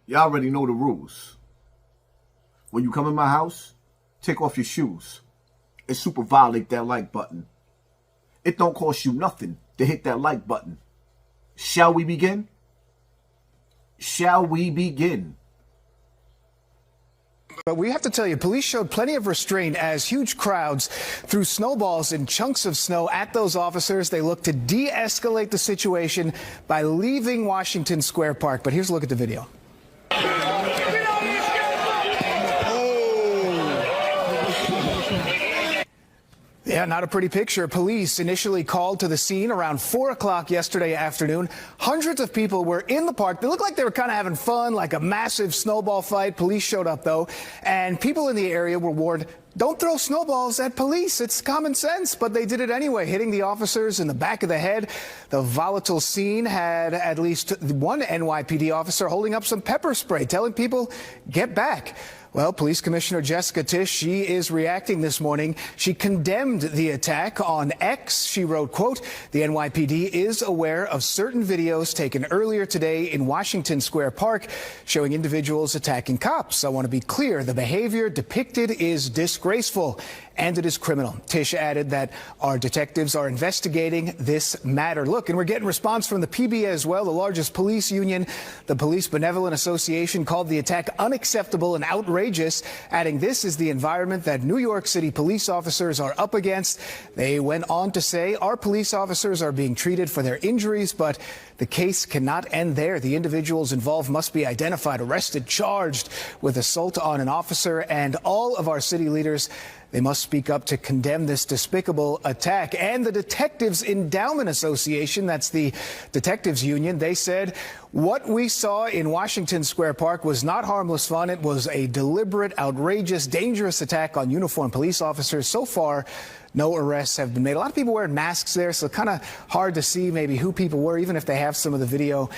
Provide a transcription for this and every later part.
Y'all already know the rules. When you come in my house, take off your shoes and super violate that like button. It don't cost you nothing to hit that like button. Shall we begin? Shall we begin? But we have to tell you, police showed plenty of restraint as huge crowds threw snowballs and chunks of snow at those officers. They looked to de-escalate the situation by leaving Washington Square Park. But here's a look at the video. Yeah, not a pretty picture. Police initially called to the scene around 4 o'clock yesterday afternoon. Hundreds of people were in the park. They looked like they were kind of having fun, like a massive snowball fight. Police showed up, though, and people in the area were warned, don't throw snowballs at police. It's common sense, but they did it anyway, hitting the officers in the back of the head. The volatile scene had at least one NYPD officer holding up some pepper spray, telling people, get back. Well, Police Commissioner Jessica Tisch, she is reacting this morning. She condemned the attack on X. She wrote, quote, the NYPD is aware of certain videos taken earlier today in Washington Square Park showing individuals attacking cops. I want to be clear, the behavior depicted is disgraceful and it is criminal. Tisch added that our detectives are investigating this matter. Look, and we're getting response from the PBA as well, the largest police union. The Police Benevolent Association called the attack unacceptable and outrageous, adding this is the environment that New York City police officers are up against. They went on to say our police officers are being treated for their injuries, but the case cannot end there. The individuals involved must be identified, arrested, charged with assault on an officer, and all of our city leaders, they must speak up to condemn this despicable attack. And the Detectives Endowment Association, that's the detectives union, they said what we saw in Washington Square Park was not harmless fun. It was a deliberate, outrageous, dangerous attack on uniformed police officers. So far, no arrests have been made. A lot of people wearing masks there, so kind of hard to see maybe who people were, even if they have some of the video.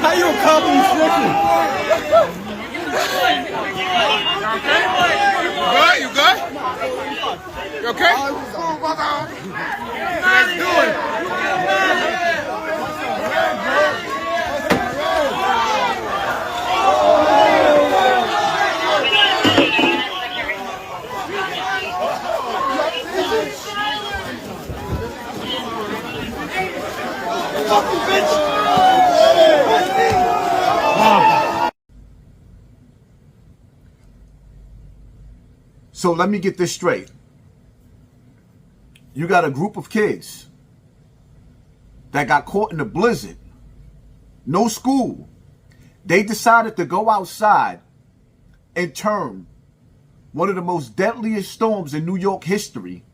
How you accomplish this? You good? You okay? Let's do it. Fucking bitch! So let me get this straight. You got a group of kids that got caught in a blizzard, no school. They decided to go outside and turn one of the most deadliest storms in New York history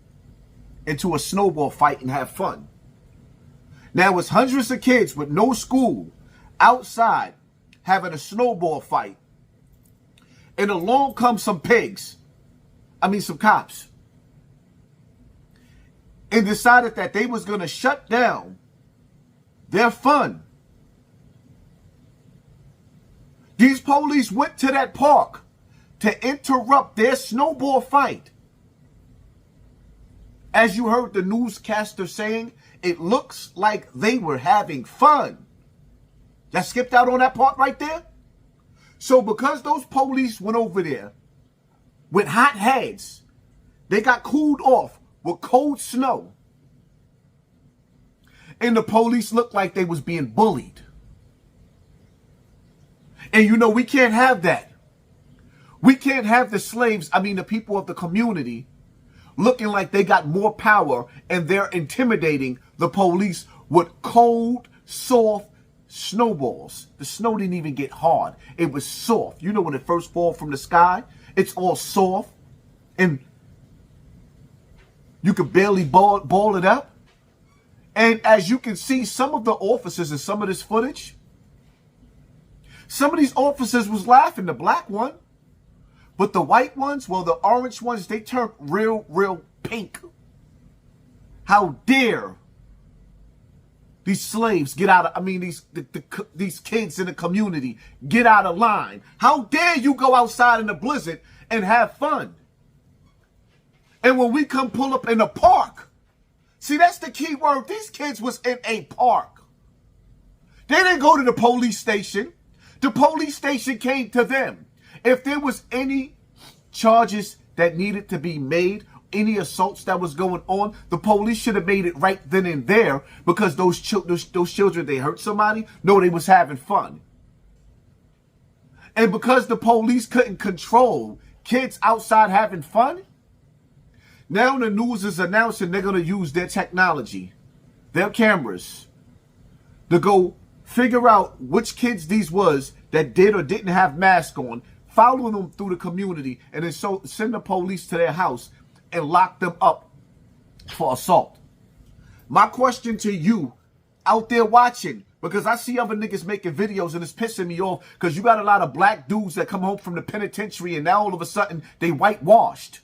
into a snowball fight and have fun. Now it's hundreds of kids with no school outside having a snowball fight. And along comes some some cops. And decided that they was going to shut down their fun. These police went to that park to interrupt their snowball fight. As you heard the newscaster saying, it looks like they were having fun. Y'all skipped out on that part right there? So because those police went over there with hot heads, they got cooled off with cold snow. And the police looked like they was being bullied. And you know, we can't have that. We can't have the people of the community looking like they got more power and they're intimidating the police with cold, soft snowballs. The snow didn't even get hard. It was soft. You know, when it first falls from the sky, it's all soft. And You could barely ball it up. And as you can see, some of the officers in some of this footage, some of these officers was laughing, the black one. But the white ones, well, the orange ones, they turned real, real pink. How dare these slaves get out of, these kids in the community get out of line. How dare you go outside in the blizzard and have fun? And when we come pull up in the park, see, that's the key word. These kids was in a park. They didn't go to the police station. The police station came to them. If there was any charges that needed to be made, any assaults that was going on, the police should have made it right then and there, because those children, they hurt somebody? No, they was having fun. And because the police couldn't control kids outside having fun, now the news is announcing they're going to use their technology, their cameras, to go figure out which kids these was that did or didn't have masks on, follow them through the community, and then send the police to their house and lock them up for assault. My question to you out there watching, because I see other niggas making videos and it's pissing me off, because you got a lot of black dudes that come home from the penitentiary and now all of a sudden they whitewashed.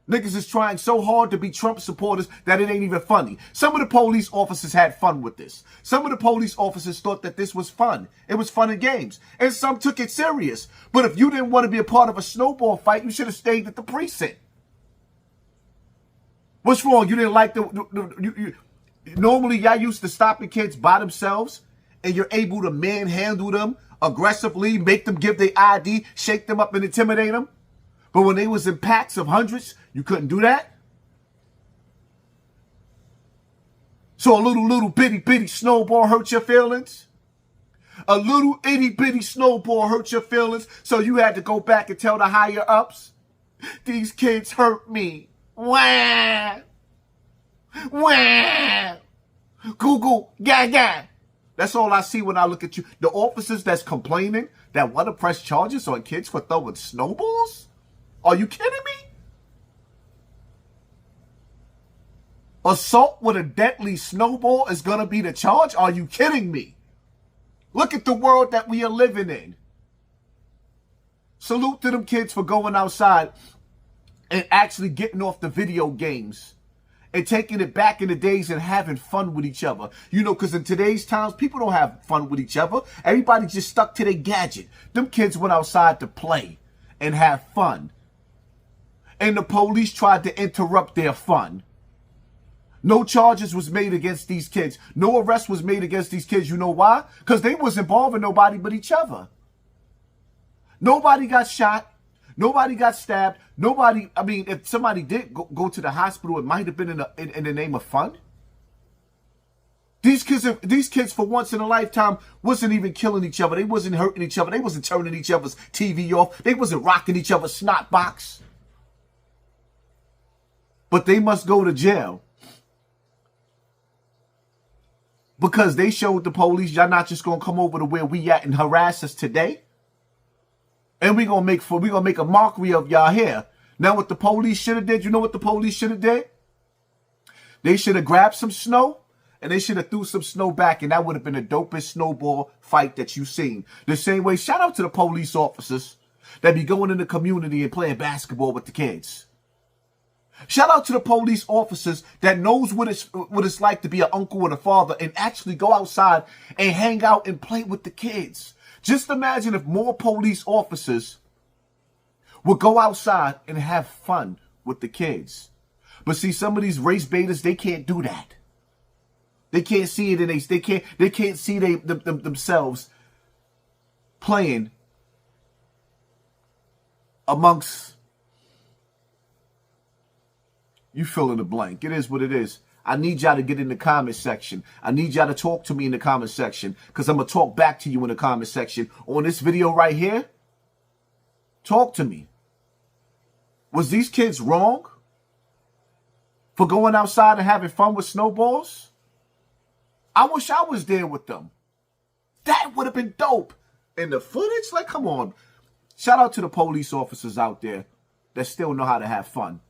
Niggas is trying so hard to be Trump supporters that it ain't even funny. Some of the police officers had fun with this. Some of the police officers thought that this was fun. It was fun and games. And some took it serious. But if you didn't want to be a part of a snowball fight, you should have stayed at the precinct. What's wrong? You didn't like normally y'all used to stopping kids by themselves and you're able to manhandle them aggressively, make them give their ID, shake them up and intimidate them. But when they was in packs of hundreds, you couldn't do that. So a little bitty snowball hurt your feelings? A little itty bitty snowball hurt your feelings, so you had to go back and tell the higher ups, these kids hurt me. Wah! Wah! Google, gaga. That's all I see when I look at you. The officers that's complaining that want to press charges on kids for throwing snowballs? Are you kidding me? Assault with a deadly snowball is going to be the charge? Are you kidding me? Look at the world that we are living in. Salute to them kids for going outside and actually getting off the video games and taking it back in the days and having fun with each other. You know, because in today's times, people don't have fun with each other. Everybody just stuck to their gadget. Them kids went outside to play and have fun. And the police tried to interrupt their fun. No charges was made against these kids. No arrest was made against these kids. You know why? Because they wasn't involving nobody but each other. Nobody got shot. Nobody got stabbed. Nobody, if somebody did go to the hospital, it might have been in the name of fun. These kids for once in a lifetime wasn't even killing each other. They wasn't hurting each other. They wasn't turning each other's TV off. They wasn't rocking each other's snot box. But they must go to jail. Because they showed the police, y'all not just going to come over to where we at and harass us today. And we're going to make a mockery of y'all here. Now what the police should have did, you know what the police should have did? They should have grabbed some snow and they should have threw some snow back, and that would have been the dopest snowball fight that you've seen. The same way, shout out to the police officers that be going in the community and playing basketball with the kids. Shout out to the police officers that knows what it's like to be an uncle and a father and actually go outside and hang out and play with the kids. Just imagine if more police officers would go outside and have fun with the kids. But see, some of these race baiters, they can't do that. They can't see it, and they can't see themselves playing amongst. You fill in the blank. It is what it is. I need y'all to get in the comment section. I need y'all to talk to me in the comment section, because I'm going to talk back to you in the comment section on this video right here. Talk to me. Was these kids wrong for going outside and having fun with snowballs? I wish I was there with them. That would have been dope. And the footage, like, come on. Shout out to the police officers out there that still know how to have fun.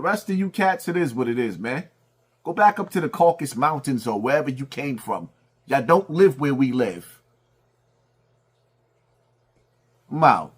The rest of you cats, it is what it is, man. Go back up to the Caucasus Mountains or wherever you came from. Y'all don't live where we live. I'm out.